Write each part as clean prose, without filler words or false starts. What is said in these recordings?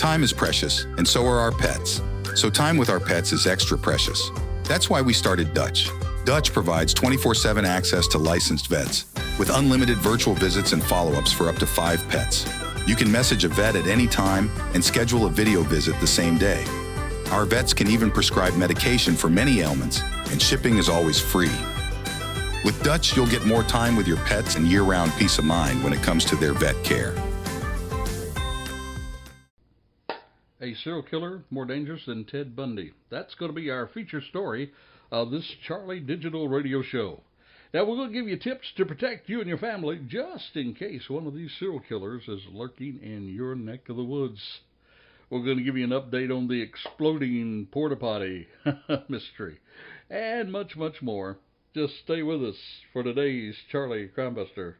Time is precious, and so are our pets. So time with our pets is extra precious. That's why we started Dutch. Dutch provides 24/7 access to licensed vets, with unlimited virtual visits and follow-ups for up to 5 pets. You can message a vet at any time and schedule a video visit the same day. Our vets can even prescribe medication for many ailments, and shipping is always free. With Dutch, you'll get more time with your pets and year-round peace of mind when it comes to their vet care. A serial killer more dangerous than Ted Bundy. That's going to be our feature story of this Charlie Digital Radio Show. Now, we're going to give you tips to protect you and your family just in case one of these serial killers is lurking in your neck of the woods. We're going to give you an update on the exploding porta potty mystery and much, much more. Just stay with us for today's Charlie Crimebuster.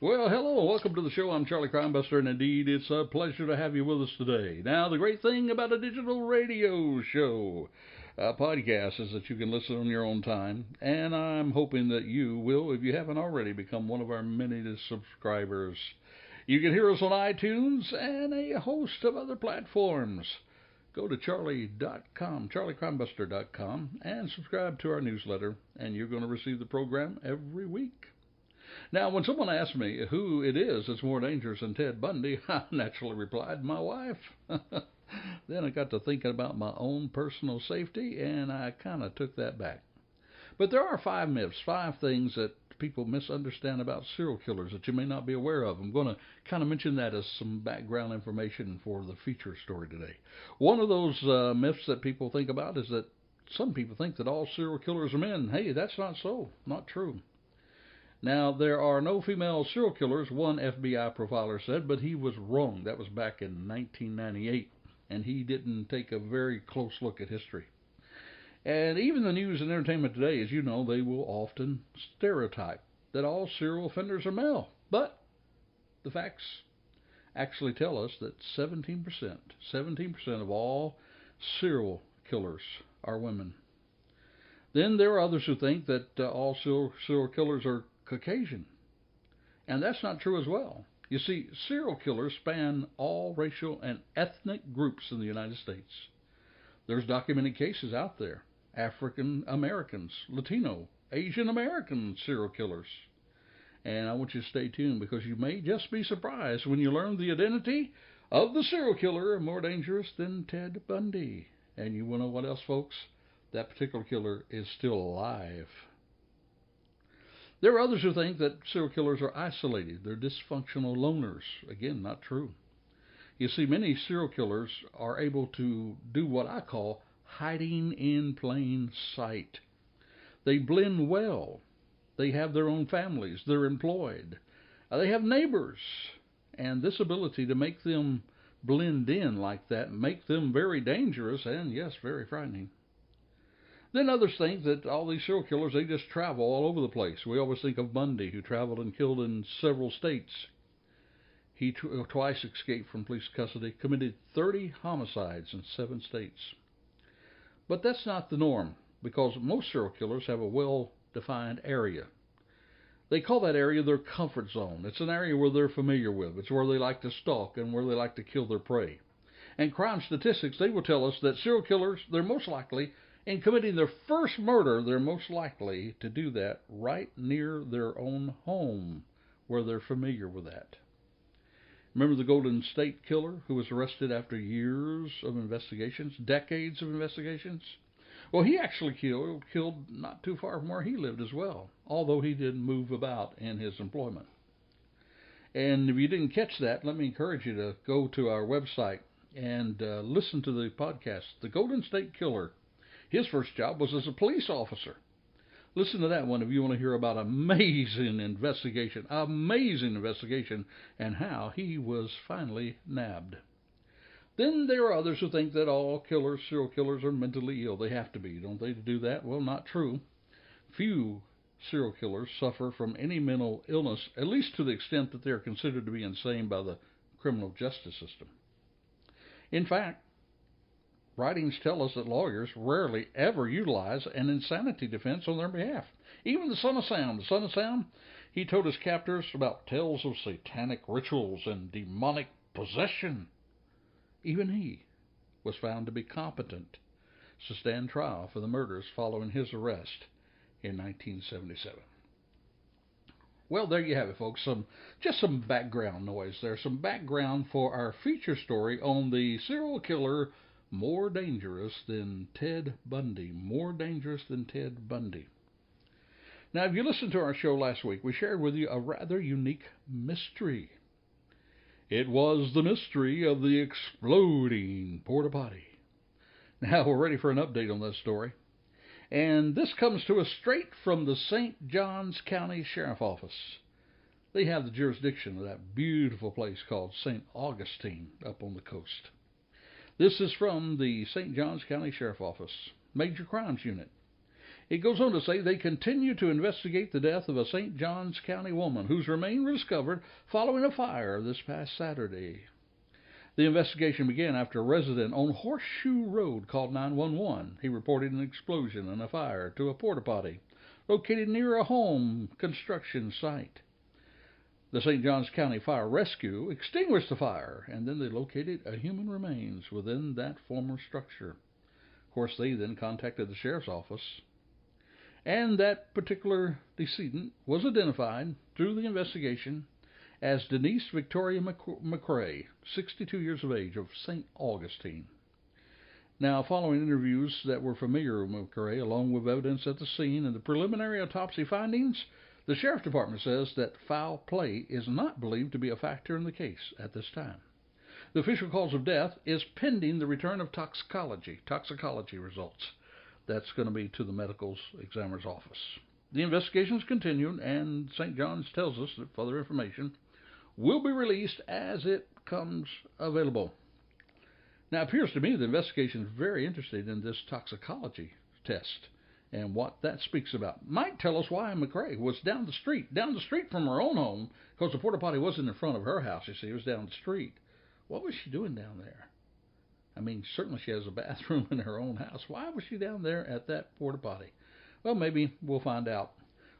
Well, hello, welcome to the show. I'm Charlie Crimebuster, and indeed, it's a pleasure to have you with us today. Now, the great thing about a digital radio show, a podcast, is that you can listen on your own time, and I'm hoping that you will, if you haven't already, become one of our many subscribers. You can hear us on iTunes and a host of other platforms. Go to charlie.com, charliecrimebuster.com, and subscribe to our newsletter, and you're going to receive the program every week. Now, when someone asks me who it is that's more dangerous than Ted Bundy, I naturally replied, my wife. Then I got to thinking about my own personal safety, and I kind of took that back. But there are 5 myths, 5 things that people misunderstand about serial killers that you may not be aware of. I'm going to kind of mention that as some background information for the feature story today. One of those myths that people think about is that some people think that all serial killers are men. Hey, that's not so. Not true. Now, there are no female serial killers, one FBI profiler said, but he was wrong. That was back in 1998, and he didn't take a very close look at history. And even the news and entertainment today, as you know, they will often stereotype that all serial offenders are male. But the facts actually tell us that 17% of all serial killers are women. Then there are others who think that all serial killers are Caucasian, and that's not true as well. You see, serial killers span all racial and ethnic groups in the United States. There's documented cases out there. African Americans, Latino, Asian American serial killers. And I want you to stay tuned because you may just be surprised when you learn the identity of the serial killer more dangerous than Ted Bundy. And you want to know what else, folks? That particular killer is still alive. There are others who think that serial killers are isolated. They're dysfunctional loners. Again, not true. You see, many serial killers are able to do what I call hiding in plain sight. They blend well. They have their own families. They're employed. They have neighbors. And this ability to make them blend in like that make them very dangerous and, yes, very frightening. Then others think that all these serial killers, they just travel all over the place. We always think of Bundy, who traveled and killed in several states. He twice escaped from police custody, committed 30 homicides in 7 states. But that's not the norm, because most serial killers have a well-defined area. They call that area their comfort zone. It's an area where they're familiar with. It's where they like to stalk and where they like to kill their prey. And crime statistics, they will tell us that serial killers, they're most likely in committing their first murder, they're most likely to do that right near their own home, where they're familiar with that. Remember the Golden State Killer who was arrested after years of investigations, decades of investigations? Well, he actually killed not too far from where he lived as well, although he did move about in his employment. And if you didn't catch that, let me encourage you to go to our website and listen to the podcast, The Golden State Killer. His first job was as a police officer. Listen to that one if you want to hear about amazing investigation, and how he was finally nabbed. Then there are others who think that all serial killers are mentally ill. They have to be, don't they, to do that? Well, not true. Few serial killers suffer from any mental illness, at least to the extent that they are considered to be insane by the criminal justice system. In fact, writings tell us that lawyers rarely ever utilize an insanity defense on their behalf. Even the Son of Sam, he told his captors about tales of satanic rituals and demonic possession. Even he was found to be competent to stand trial for the murders following his arrest in 1977. Well, there you have it, folks. Just some background noise there. Some background for our feature story on the serial killer more dangerous than Ted Bundy. More dangerous than Ted Bundy. Now, if you listened to our show last week, we shared with you a rather unique mystery. It was the mystery of the exploding porta potty. Now, we're ready for an update on this story. And this comes to us straight from the St. Johns County Sheriff Office. They have the jurisdiction of that beautiful place called St. Augustine up on the coast. This is from the St. Johns County Sheriff Office, Major Crimes Unit. It goes on to say they continue to investigate the death of a St. Johns County woman whose remains were discovered following a fire this past Saturday. The investigation began after a resident on Horseshoe Road called 911. He reported an explosion and a fire to a porta potty located near a home construction site. The St. Johns County Fire Rescue extinguished the fire, and then they located a human remains within that former structure. Of course, they then contacted the sheriff's office, and that particular decedent was identified through the investigation as Denise Victoria McCrae, 62 years of age, of St. Augustine. Now, following interviews that were familiar with McCrae, along with evidence at the scene and the preliminary autopsy findings, the Sheriff's Department says that foul play is not believed to be a factor in the case at this time. The official cause of death is pending the return of toxicology results. That's going to be to the medical examiner's office. The investigation is continuing, and St. John's tells us that further information will be released as it comes available. Now, it appears to me the investigation is very interested in this toxicology test and what that speaks about. Might tell us why McCrae was down the street from her own home, because the porta potty wasn't in front of her house, you see, it was down the street. What was she doing down there? I mean, certainly she has a bathroom in her own house. Why was she down there at that porta potty? Well, maybe we'll find out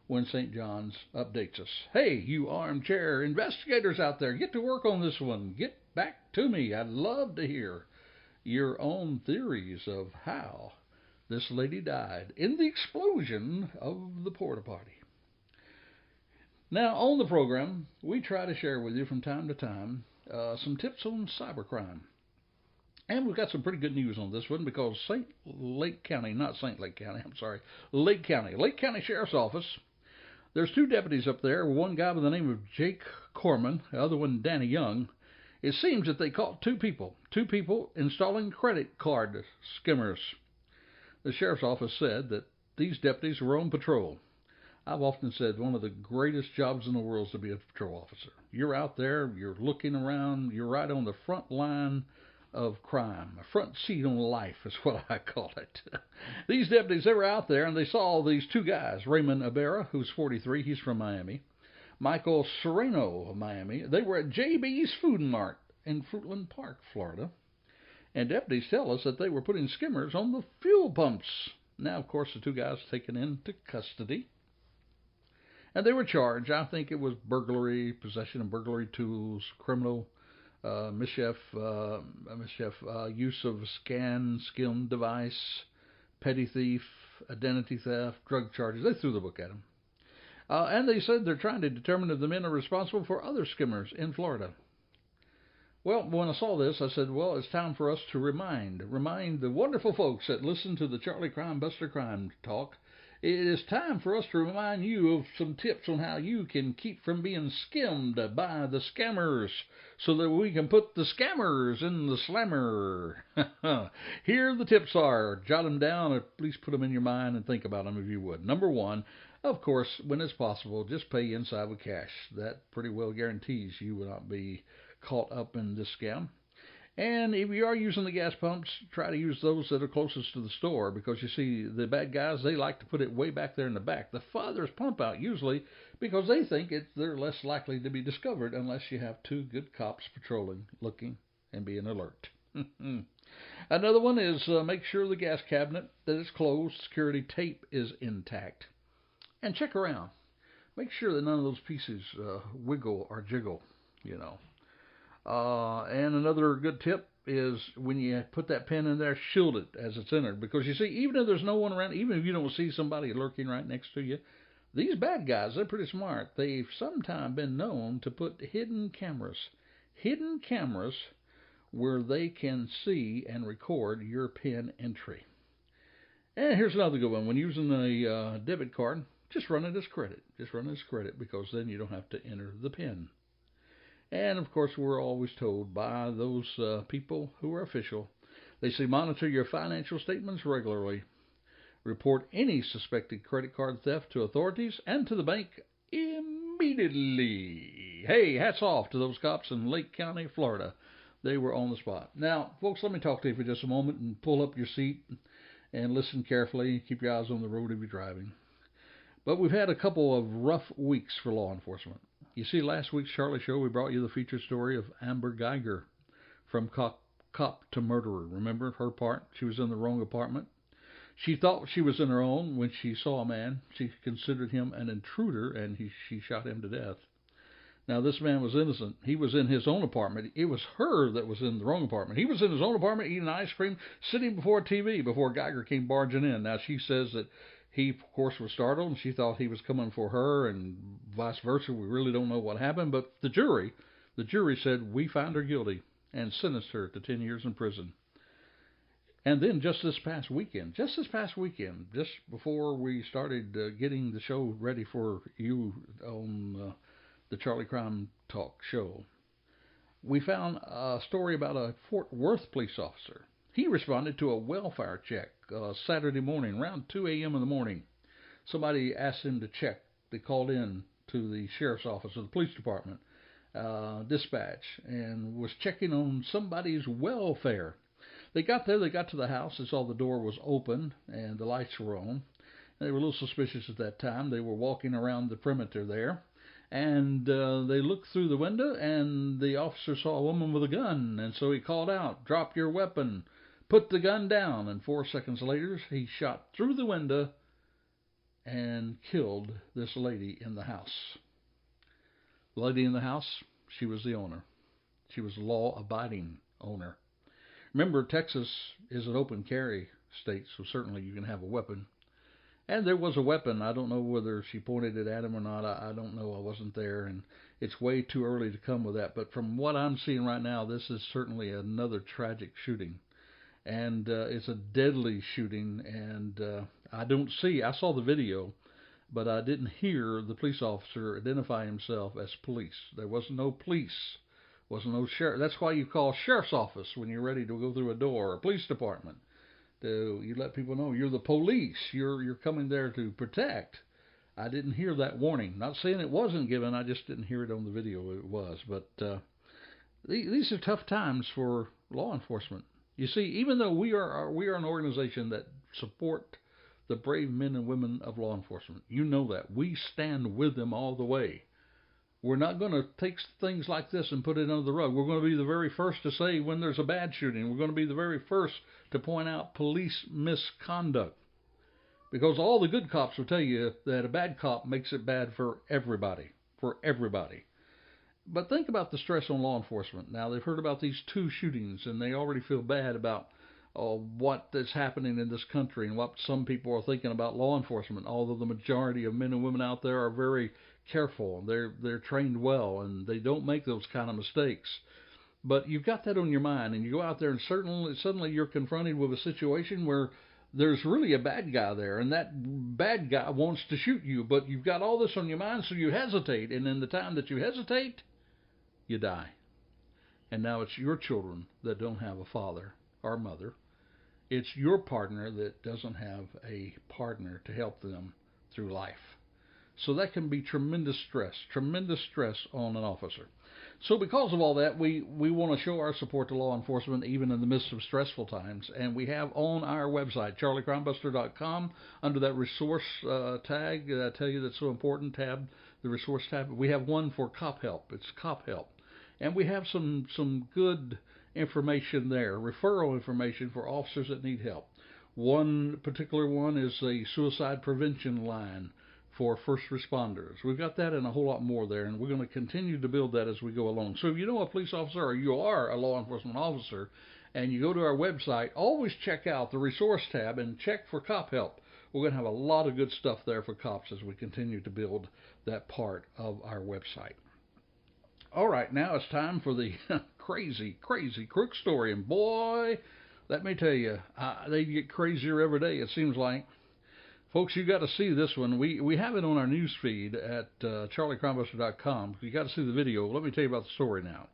when St. John's updates us. Hey, you armchair investigators out there, get to work on this one. Get back to me. I'd love to hear your own theories of how this lady died in the explosion of the porta potty. Now, on the program, we try to share with you from time to time some tips on cybercrime. And we've got some pretty good news on this one, because Lake County Sheriff's Office, there's two deputies up there, one guy by the name of Jake Corman, the other one Danny Young. It seems that they caught two people installing credit card skimmers. The Sheriff's Office said that these deputies were on patrol. I've often said one of the greatest jobs in the world is to be a patrol officer. You're out there, you're looking around, you're right on the front line of crime. A front seat on life is what I call it. These deputies, they were out there, and they saw these two guys, Raymond Ibarra, who's 43, he's from Miami, Michael Serrano of Miami. They were at JB's Food Mart in Fruitland Park, Florida. And deputies tell us that they were putting skimmers on the fuel pumps. Now, of course, the two guys taken into custody, and they were charged. I think it was burglary, possession of burglary tools, criminal mischief, use of skim device, petty thief, identity theft, drug charges. They threw the book at them. And they said they're trying to determine if the men are responsible for other skimmers in Florida. Well, when I saw this, I said, well, it's time for us to remind the wonderful folks that listen to the Charlie Crimebuster Crime Talk. It is time for us to remind you of some tips on how you can keep from being skimmed by the scammers, so that we can put the scammers in the slammer. Here the tips are. Jot them down, or at least put them in your mind and think about them if you would. Number one, of course, when it's possible, just pay inside with cash. That pretty well guarantees you will not be caught up in this scam. And if you are using the gas pumps, try to use those that are closest to the store, because you see, the bad guys, they like to put it way back there in the back, the farthest pump out usually, because they think they're less likely to be discovered unless you have two good cops patrolling, looking, and being alert. Another one is make sure the gas cabinet that is closed, security tape is intact. And check around. Make sure that none of those pieces wiggle or jiggle, you know. And another good tip is when you put that pin in there, shield it as it's entered. Because you see, even if there's no one around, even if you don't see somebody lurking right next to you, these bad guys, they're pretty smart. They've sometimes been known to put hidden cameras where they can see and record your pin entry. And here's another good one. When using a debit card, just run it as credit. Just run it as credit, because then you don't have to enter the pin. And, of course, we're always told by those people who are official, they say monitor your financial statements regularly. Report any suspected credit card theft to authorities and to the bank immediately. Hey, hats off to those cops in Lake County, Florida. They were on the spot. Now, folks, let me talk to you for just a moment and pull up your seat and listen carefully. Keep your eyes on the road if you're driving. But we've had a couple of rough weeks for law enforcement. You see, last week's Charlie Show, we brought you the featured story of Amber Geiger, from cop to murderer. Remember her part? She was in the wrong apartment. She thought she was in her own when she saw a man. She considered him an intruder, and she shot him to death. Now, this man was innocent. He was in his own apartment. It was her that was in the wrong apartment. He was in his own apartment eating ice cream, sitting before TV before Geiger came barging in. Now, she says that he, of course, was startled, and she thought he was coming for her, and vice versa. We really don't know what happened, but the jury said we found her guilty and sentenced her to 10 years in prison. And then just this past weekend, just before we started getting the show ready for you on the Charlie Crime Talk show, we found a story about a Fort Worth police officer. He responded to a welfare check Saturday morning, around 2 a.m. in the morning. Somebody asked him to check. They called in to the sheriff's office or the police department dispatch and was checking on somebody's welfare. They got there, they got to the house, they saw the door was open and the lights were on. They were a little suspicious at that time. They were walking around the perimeter there, and they looked through the window, and the officer saw a woman with a gun, and so he called out, "Drop your weapon, put the gun down," and 4 seconds later, he shot through the window and killed this lady in the house. The lady in the house, she was the owner. She was a law-abiding owner. Remember, Texas is an open carry state, so certainly you can have a weapon. And there was a weapon. I don't know whether she pointed it at him or not. I don't know. I wasn't there, and it's way too early to come with that. But from what I'm seeing right now, this is certainly another tragic shooting. And it's a deadly shooting, and I saw the video, but I didn't hear the police officer identify himself as police. There was no police. Wasn't no sheriff. That's why you call sheriff's office when you're ready to go through a door, or police department. You let people know you're the police. You're coming there to protect. I didn't hear that warning. Not saying it wasn't given. I just didn't hear it on the video. It was. But these are tough times for law enforcement. You see, even though we are an organization that support the brave men and women of law enforcement, you know that we stand with them all the way. We're not going to take things like this and put it under the rug. We're going to be the very first to say when there's a bad shooting. We're going to be the very first to point out police misconduct. Because all the good cops will tell you that a bad cop makes it bad for everybody. For everybody. But think about the stress on law enforcement. Now, they've heard about these 2 shootings, and they already feel bad about what is happening in this country and what some people are thinking about law enforcement, although the majority of men and women out there are very careful. They're trained well, and they don't make those kind of mistakes. But you've got that on your mind, and you go out there, and suddenly you're confronted with a situation where there's really a bad guy there, and that bad guy wants to shoot you, but you've got all this on your mind, so you hesitate, and in the time that you hesitate, you die. And now it's your children that don't have a father or mother. It's your partner that doesn't have a partner to help them through life. So that can be tremendous stress on an officer. So because of all that, we want to show our support to law enforcement even in the midst of stressful times. And we have on our website, charliecrimebuster.com, under that resource tag that I tell you that's so important, tab, the resource tab, we have one for cop help. It's cop help. And we have some good information there, referral information for officers that need help. One particular one is a suicide prevention line for first responders. We've got that and a whole lot more there, and we're going to continue to build that as we go along. So if you know a police officer or you are a law enforcement officer and you go to our website, always check out the resource tab and check for cop help. We're going to have a lot of good stuff there for cops as we continue to build that part of our website. All right, now it's time for the crazy crook story. And boy, let me tell you, they get crazier every day, it seems like. Folks, you got to see this one. We have it on our news feed at charliecrimebuster.com. You got to see the video. Let me tell you about the story now.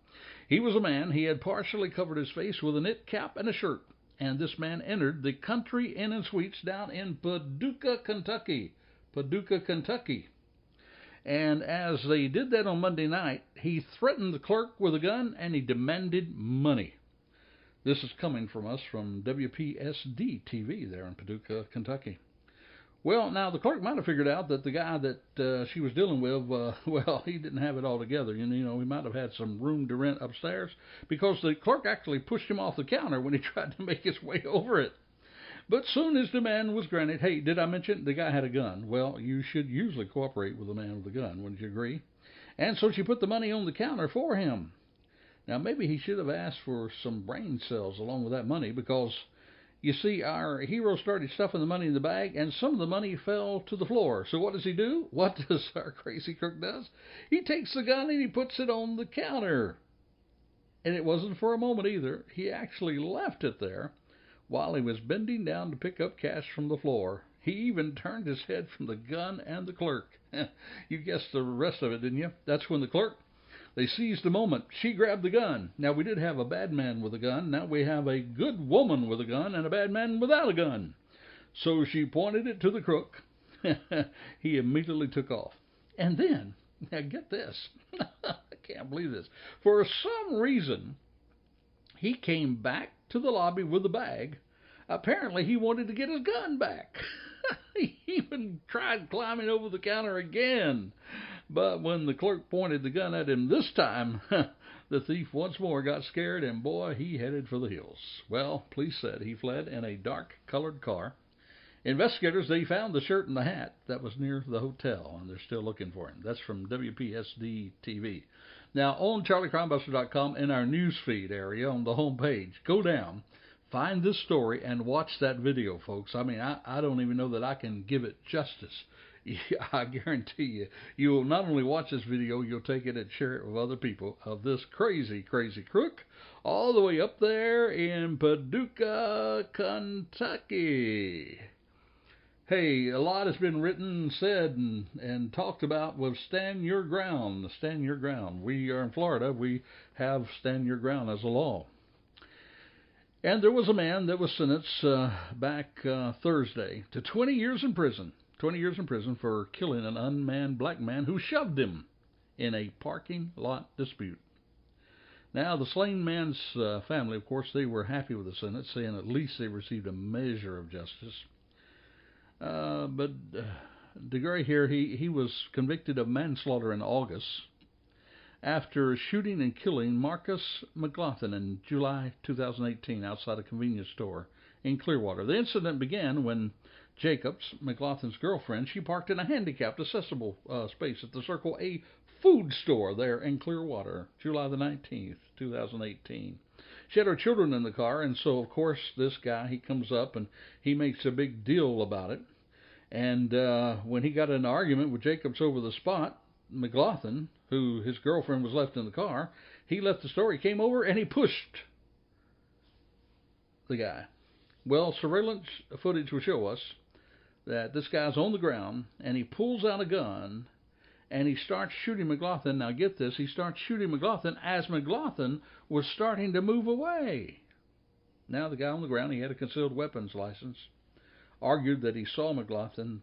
He was a man. He had partially covered his face with a knit cap and a shirt. And this man entered the Country Inn and Suites down in Paducah, Kentucky. Paducah, Kentucky. And as they did that on Monday night, he threatened the clerk with a gun and he demanded money. This is coming from us from WPSD TV there in Paducah, Kentucky. Well, now, the clerk might have figured out that the guy that she was dealing with, well, he didn't have it all together. You know, he might have had some room to rent upstairs because the clerk actually pushed him off the counter when he tried to make his way over it. But soon his demand was granted. Hey, did I mention the guy had a gun? Well, you should usually cooperate with a man with a gun, wouldn't you agree? And so she put the money on the counter for him. Now, maybe he should have asked for some brain cells along with that money because, you see, our hero started stuffing the money in the bag, and some of the money fell to the floor. So what does he do? What does our crazy crook does? He takes the gun and he puts it on the counter. And it wasn't for a moment either. He actually left it there while he was bending down to pick up cash from the floor. He even turned his head from the gun and the clerk. You guessed the rest of it, didn't you? That's when the clerk, they seized the moment. She grabbed the gun. Now, we did have a bad man with a gun. Now we have a good woman with a gun and a bad man without a gun. So she pointed it to the crook. He immediately took off. And then, now get this. I can't believe this. For some reason, he came back to the lobby with the bag. Apparently, he wanted to get his gun back. He even tried climbing over the counter again. But when the clerk pointed the gun at him this time, the thief once more got scared, and boy, he headed for the hills. Well, police said he fled in a dark-colored car. Investigators, they found the shirt and the hat that was near the hotel, and they're still looking for him. That's from WPSD TV. Now, on charliecrimebuster.com, in our news feed area on the home page, go down, find this story, and watch that video, folks. I mean, I don't even know that I can give it justice. I guarantee you, you will not only watch this video, you'll take it and share it with other people of this crazy crook all the way up there in Paducah, Kentucky. Hey, a lot has been written, said, and talked about with Stand Your Ground. Stand Your Ground. We are in Florida. We have Stand Your Ground as a law. And there was a man that was sentenced back Thursday to 20 years in prison. 20 years in prison for killing an unmanned black man who shoved him in a parking lot dispute. Now, the slain man's family, of course, they were happy with the sentence, saying at least they received a measure of justice. But DeGray here, he was convicted of manslaughter in August after shooting and killing Marcus McLaughlin in July 2018 outside a convenience store in Clearwater. The incident began when Jacobs, McLaughlin's girlfriend, she parked in a handicapped accessible space at the Circle A food store there in Clearwater, July the 19th, 2018. She had her children in the car, and so, of course, this guy, he comes up and he makes a big deal about it. And when he got in an argument with Jacobs over the spot, McLaughlin, who his girlfriend was left in the car, he left the store, he came over, and he pushed the guy. Well, surveillance footage will show us that this guy's on the ground, and he pulls out a gun, and he starts shooting McLaughlin. Now, get this, he starts shooting McLaughlin as McLaughlin was starting to move away. Now, the guy on the ground, he had a concealed weapons license, argued that he saw McLaughlin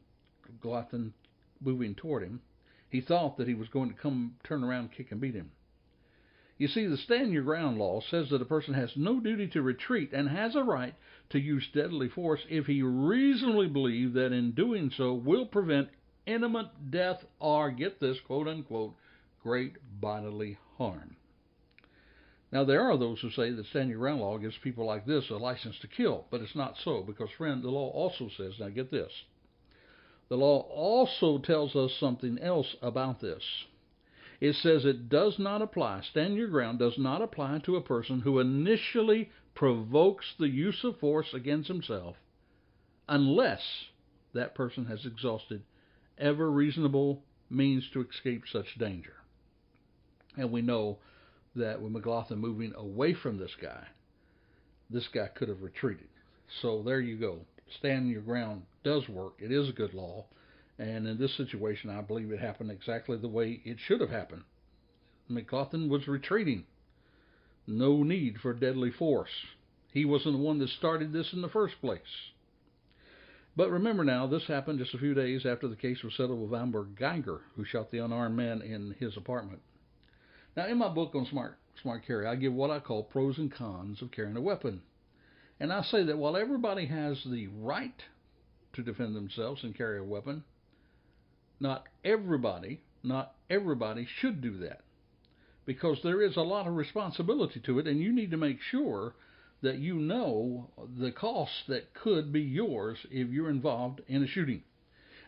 moving toward him, he thought that he was going to turn around, kick, and beat him. You see, the stand your ground law says that a person has no duty to retreat and has a right to use deadly force if he reasonably believes that in doing so will prevent imminent death or, get this, quote unquote, great bodily harm. Now, there are those who say that stand your ground law gives people like this a license to kill, but it's not so, because, friend, the law also says, now get this, the law also tells us something else about this. It says it does not apply, stand your ground does not apply to a person who initially provokes the use of force against himself unless that person has exhausted every reasonable means to escape such danger. And we know that with McLaughlin moving away from this guy could have retreated. So there you go. Stand your ground does work. It is a good law. And in this situation, I believe it happened exactly the way it should have happened. McLaughlin was retreating. No need for deadly force. He wasn't the one that started this in the first place. But remember now, this happened just a few days after the case was settled with Weinberg Geiger, who shot the unarmed man in his apartment. Now, in my book on smart carry, I give what I call pros and cons of carrying a weapon. And I say that while everybody has the right to defend themselves and carry a weapon, not everybody should do that, because there is a lot of responsibility to it, and you need to make sure that you know the costs that could be yours if you're involved in a shooting.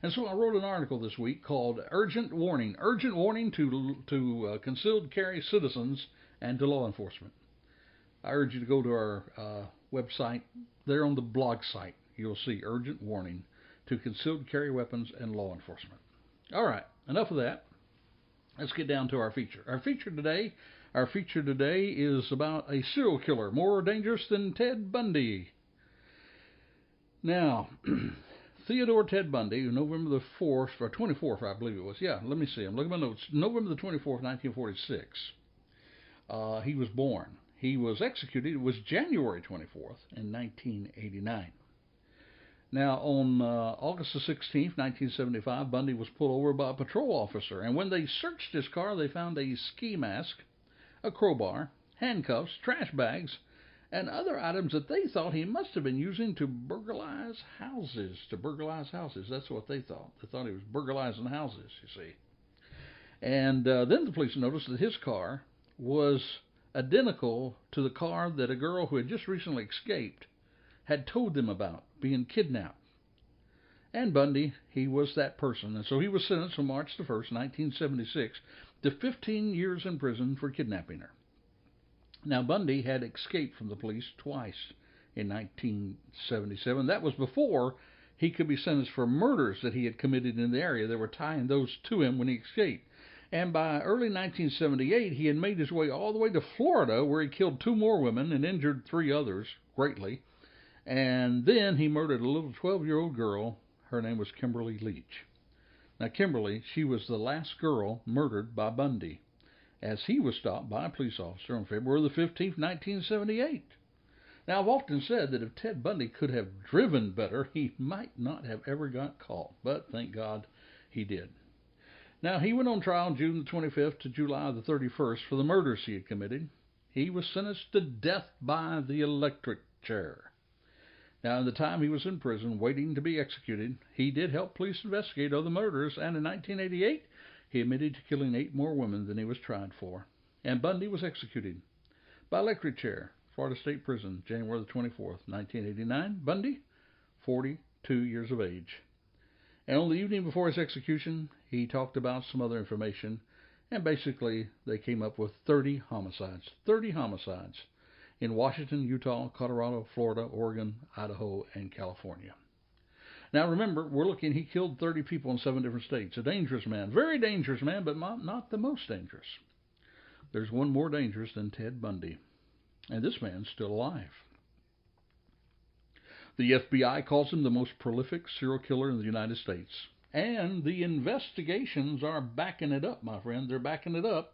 And so I wrote an article this week called Urgent Warning to Concealed Carry Citizens and to Law Enforcement. I urge you to go to our website. There on the blog site, you'll see Urgent Warning to Concealed Carry Weapons and Law Enforcement. All right, enough of that. Let's get down to our feature. Our feature today is about a serial killer more dangerous than Ted Bundy. Now, Theodore Ted Bundy, November the 4th, or 24th, I believe it was. Yeah, let me see. I'm looking at my notes. November the 24th, 1946. He was born. He was executed. It was January 24th in 1989. Now, on August the 16th, 1975, Bundy was pulled over by a patrol officer, and when they searched his car, they found a ski mask, a crowbar, handcuffs, trash bags, and other items that they thought he must have been using to burglarize houses. That's what they thought. They thought he was burglarizing houses, you see. And then the police noticed that his car was identical to the car that a girl who had just recently escaped had told them about being kidnapped. And Bundy, he was that person. And so he was sentenced on March the 1st, 1976, to 15 years in prison for kidnapping her. Now, Bundy had escaped from the police twice in 1977. That was before he could be sentenced for murders that he had committed in the area. They were tying those to him when he escaped. And by early 1978, he had made his way all the way to Florida, where he killed 2 more women and injured 3 others greatly. And then he murdered a little 12-year-old girl. Her name was Kimberly Leach. Now, Kimberly, she was the last girl murdered by Bundy, as he was stopped by a police officer on February the 15th, 1978. Now, I've often said that if Ted Bundy could have driven better, he might not have ever got caught. But thank God he did. Now, he went on trial June the 25th to July the 31st for the murders he had committed. He was sentenced to death by the electric chair. Now, in the time he was in prison waiting to be executed, he did help police investigate other murders, and in 1988, he admitted to killing 8 more women than he was tried for. And Bundy was executed by electric chair, Florida State Prison, January the 24th, 1989. Bundy, 42 years of age. And on the evening before his execution, he talked about some other information, and basically they came up with 30 homicides. 30 homicides in Washington, Utah, Colorado, Florida, Oregon, Idaho, and California. Now remember, he killed 30 people in 7 different states. A dangerous man, very dangerous man, but not the most dangerous. There's one more dangerous than Ted Bundy, and this man's still alive. The FBI calls him the most prolific serial killer in the United States. And the investigations are backing it up, my friend. They're backing it up.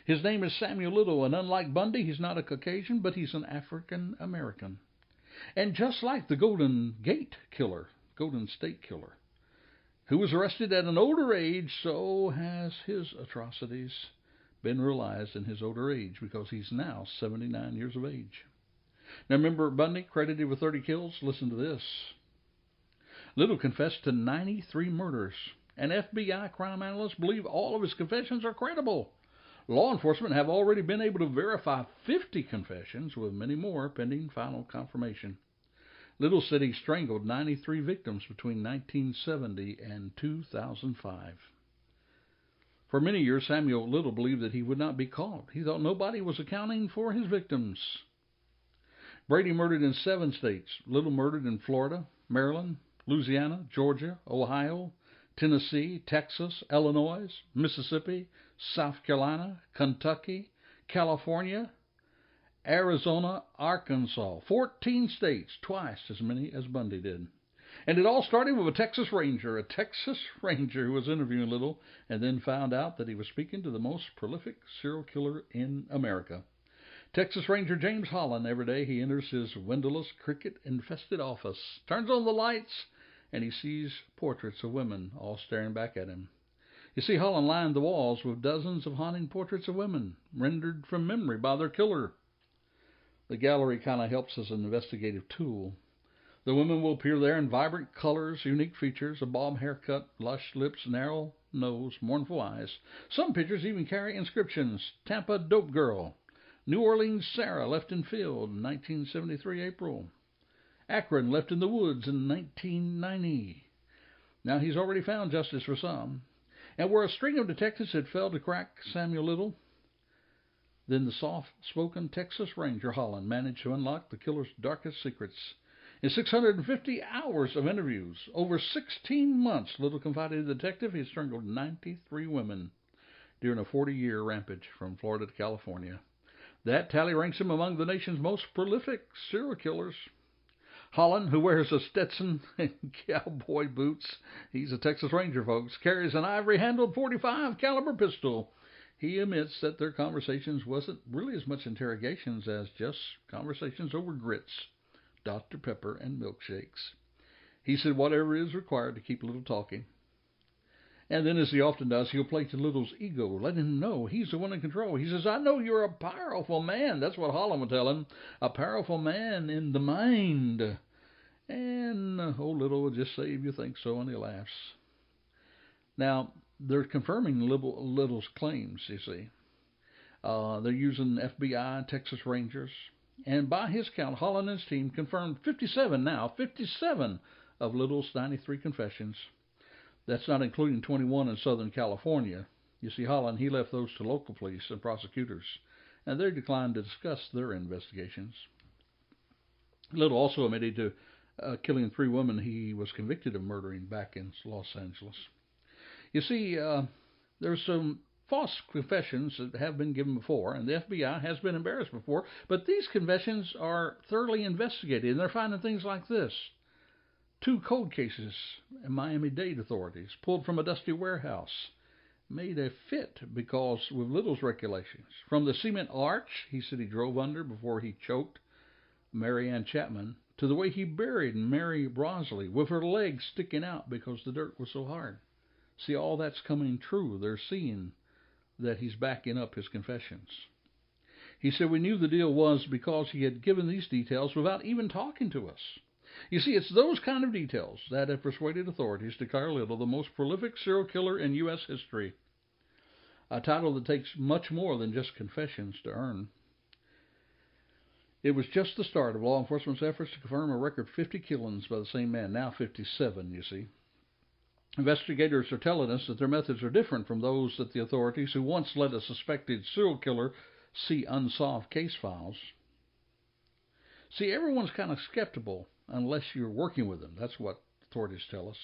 His name is Samuel Little, and unlike Bundy, he's not a Caucasian, but he's an African American. And just like the Golden State Killer, who was arrested at an older age, so has his atrocities been realized in his older age because he's now 79 years of age. Now remember Bundy, credited with 30 kills? Listen to this. Little confessed to 93 murders, and FBI crime analysts believe all of his confessions are credible. Law enforcement have already been able to verify 50 confessions, with many more pending final confirmation. Little said he strangled 93 victims between 1970 and 2005. For many years, Samuel Little believed that he would not be caught. He thought nobody was accounting for his victims. Brady murdered in 7 states. Little murdered in Florida, Maryland, Louisiana, Georgia, Ohio, Tennessee, Texas, Illinois, Mississippi, South Carolina, Kentucky, California, Arizona, Arkansas. 14 states, twice as many as Bundy did. And it all started with a Texas Ranger who was interviewing Little and then found out that he was speaking to the most prolific serial killer in America. Texas Ranger James Holland, every day he enters his windowless, cricket-infested office, turns on the lights, and he sees portraits of women all staring back at him. You see, Holland lined the walls with dozens of haunting portraits of women, rendered from memory by their killer. The gallery kind of helps as an investigative tool. The women will appear there in vibrant colors, unique features, a bob haircut, lush lips, narrow nose, mournful eyes. Some pictures even carry inscriptions: Tampa Dope Girl, New Orleans Sarah, left in field, 1973 April. Akron, left in the woods in 1990. Now, he's already found justice for some. And where a string of detectives had failed to crack Samuel Little, then the soft-spoken Texas Ranger Holland managed to unlock the killer's darkest secrets. In 650 hours of interviews, over 16 months, Little confided to the detective he strangled 93 women during a 40-year rampage from Florida to California. That tally ranks him among the nation's most prolific serial killers. Holland, who wears a Stetson and cowboy boots, he's a Texas Ranger, folks, carries an ivory-handled .45 caliber pistol. He admits that their conversations wasn't really as much interrogations as just conversations over grits, Dr. Pepper, and milkshakes. He said whatever is required to keep Little talking. And then, as he often does, he'll play to Little's ego, letting him know he's the one in control. He says, I know you're a powerful man. That's what Holland would tell him. A powerful man in the mind. And old Little will just say, if you think so, and he laughs. Now, they're confirming Little's claims, you see. They're using FBI and Texas Rangers. And by his count, Holland and his team confirmed 57 of Little's 93 confessions. That's not including 21 in Southern California. You see, Holland, he left those to local police and prosecutors, and they declined to discuss their investigations. Little also admitted to killing 3 women he was convicted of murdering back in Los Angeles. You see, there's some false confessions that have been given before, and the FBI has been embarrassed before, but these confessions are thoroughly investigated, and they're finding things like this. 2 cold cases in Miami-Dade authorities pulled from a dusty warehouse made a fit because with Little's recollections. From the cement arch he said he drove under before he choked Mary Ann Chapman, to the way he buried Mary Brosley with her legs sticking out because the dirt was so hard. See, all that's coming true. They're seeing that he's backing up his confessions. He said, we knew the deal was because he had given these details without even talking to us. You see, it's those kind of details that have persuaded authorities to declare Little the most prolific serial killer in U.S. history, a title that takes much more than just confessions to earn. It was just the start of law enforcement's efforts to confirm a record 50 killings by the same man, now 57, you see. Investigators are telling us that their methods are different from those that the authorities who once let a suspected serial killer see unsolved case files. See, everyone's kind of skeptical unless you're working with them. That's what authorities tell us.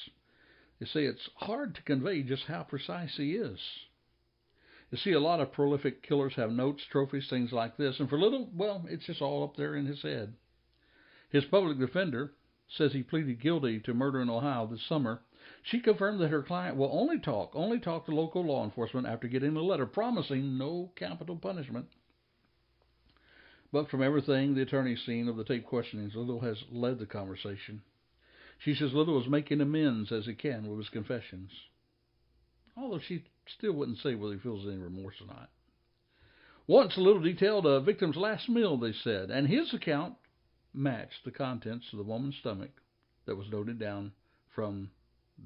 They say it's hard to convey just how precise he is. You see, a lot of prolific killers have notes, trophies, things like this. And for Little, well, it's just all up there in his head. His public defender says he pleaded guilty to murder in Ohio this summer. She confirmed that her client will only talk to local law enforcement after getting a letter promising no capital punishment. But from everything the attorney's seen of the tape questionings, Little has led the conversation. She says Little is making amends as he can with his confessions, although she still wouldn't say whether he feels any remorse or not. Once Little detailed a victim's last meal, they said, and his account matched the contents of the woman's stomach that was noted down from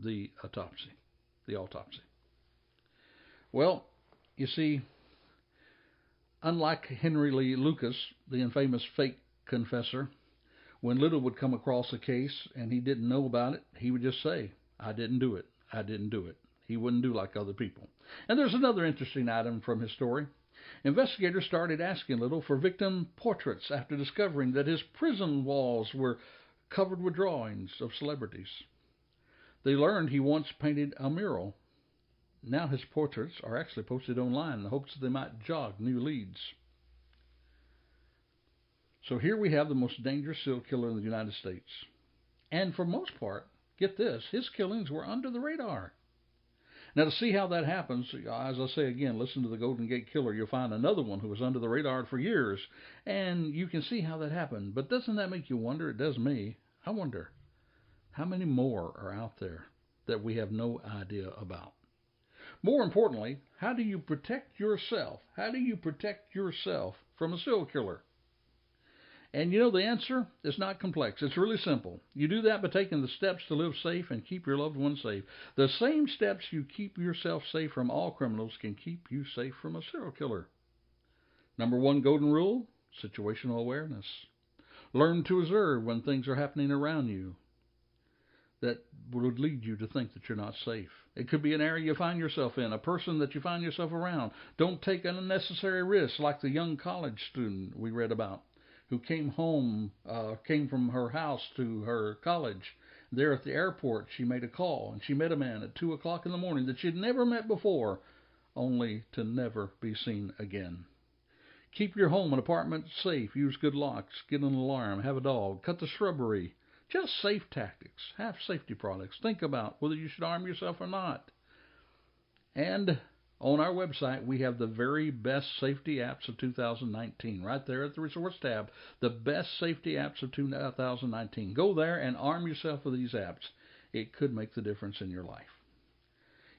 the autopsy. Well, you see, unlike Henry Lee Lucas, the infamous fake confessor, when Little would come across a case and he didn't know about it, he would just say, I didn't do it. I didn't do it. He wouldn't do like other people. And there's another interesting item from his story. Investigators started asking Little for victim portraits after discovering that his prison walls were covered with drawings of celebrities. They learned he once painted a mural. Now his portraits are actually posted online in the hopes that they might jog new leads. So here we have the most dangerous serial killer in the United States. And for most part, get this, his killings were under the radar. Now, to see how that happens, as I say again, listen to the Golden Gate Killer. You'll find another one who was under the radar for years, and you can see how that happened. But doesn't that make you wonder? It does me. I wonder, how many more are out there that we have no idea about? More importantly, how do you protect yourself? How do you protect yourself from a serial killer? And you know, the answer is not complex. It's really simple. You do that by taking the steps to live safe and keep your loved ones safe. The same steps you keep yourself safe from all criminals can keep you safe from a serial killer. Number 1 golden rule, situational awareness. Learn to observe when things are happening around you that would lead you to think that you're not safe. It could be an area you find yourself in, a person that you find yourself around. Don't take unnecessary risks like the young college student we read about, who came from her house to her college. There at the airport, she made a call, and she met a man at 2 o'clock in the morning that she'd never met before, only to never be seen again. Keep your home and apartment safe. Use good locks. Get an alarm. Have a dog. Cut the shrubbery. Just safe tactics. Have safety products. Think about whether you should arm yourself or not. And on our website, we have the very best safety apps of 2019. Right there at the resource tab, the best safety apps of 2019. Go there and arm yourself with these apps. It could make the difference in your life.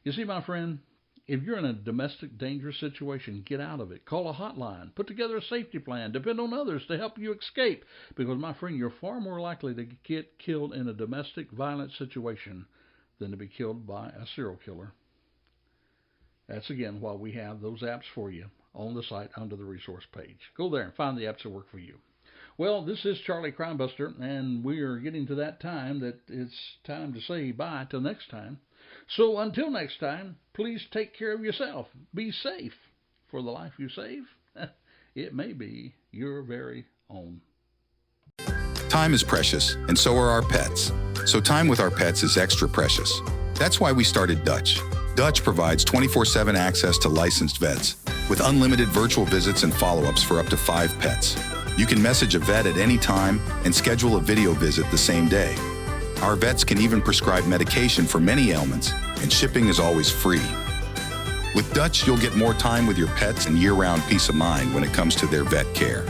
You see, my friend, if you're in a domestic dangerous situation, get out of it. Call a hotline. Put together a safety plan. Depend on others to help you escape. Because, my friend, you're far more likely to get killed in a domestic violent situation than to be killed by a serial killer. That's, again, why we have those apps for you on the site under the resource page. Go there and find the apps that work for you. Well, this is Charlie Crimebuster, and we are getting to that time that it's time to say bye till next time. So until next time, please take care of yourself. Be safe, for the life you save, it may be your very own. Time is precious, and so are our pets. So time with our pets is extra precious. That's why we started Dutch. Dutch provides 24/7 access to licensed vets, with unlimited virtual visits and follow-ups for up to 5 pets. You can message a vet at any time and schedule a video visit the same day. Our vets can even prescribe medication for many ailments, and shipping is always free. With Dutch, you'll get more time with your pets and year-round peace of mind when it comes to their vet care.